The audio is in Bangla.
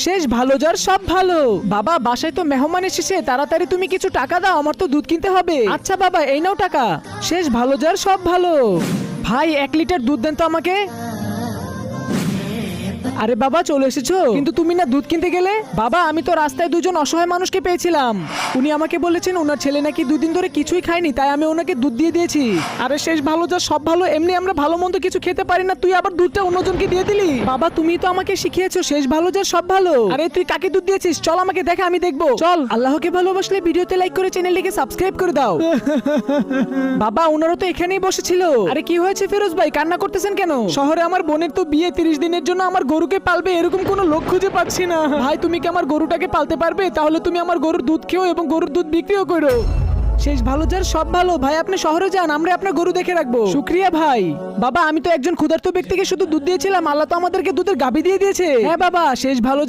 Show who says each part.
Speaker 1: শেষ ভালো যার সব ভালো। বাবা বাসায় তো মেহমান এসেছে, তাড়াতাড়ি তুমি কিছু টাকা দাও, আমার তো দুধ কিনতে হবে। আচ্ছা বাবা এই নাও টাকা। শেষ ভালো যার সব ভালো। ভাই 1 লিটার দুধ দেন তো আমাকে। আরে বাবা চলে এসেছো, কিন্তু তুমি না দুধ কিনতে গেলে? বাবা আমি তো রাস্তায় দুজন অসহায় মানুষকে পেয়েছিলাম, উনি আমাকে বলেছেন ওনার ছেলে নাকি 2 দিন ধরে কিছুই খায়নি, তাই আমি ওনাকে দুধ দিয়ে দিয়েছি। আরে শেষ ভালো যা সব ভালো, এমনি আমরা ভালো মন্দ কিছু খেতে পারি না, তুই আবার দুধটা অন্যজনকে দিয়ে দিলি। বাবা তুমি তো আমাকে শিখিয়েছো শেষ ভালো যা সব ভালো। আরে তুই কাকে দুধ দিয়েছিস, চল আমাকে দেখা, আমি দেখবো চল। আল্লাহকে ভালোবাসলে ভিডিওতে লাইক করে চ্যানেলটিকে সাবস্ক্রাইব করে দাও। বাবা ওনারা তো এখানেই বসেছিল। আরে কি হয়েছে ফিরোজ ভাই, কান্না করতেছেন কেন? শহরে আমার বোনের তো বিয়ে, 30 দিনের জন্য আমার গরুকে পালবে এরকম কোনো লোক খুঁজে পাচ্ছি না। ভাই তুমি কি আমার গরুটাকে পালতে পারবে? তাহলে তুমি আমার গরুর দুধ খেও এবং গরুর দুধ বিক্রিও করো। শেষ ভালো যার সব ভালো। ভাই আপনি শহরে যান, আমরা আপনার গরু দেখে রাখবো। শুক্রিয়া ভাই। বাবা আমি তো একজন ক্ষুধার্ত ব্যক্তিকে শুধু দুধ দিয়েছিলাম, আল্লাহ তো আমাদেরকে দুধের গাভী দিয়ে দিয়েছে। হ্যাঁ বাবা শেষ ভালো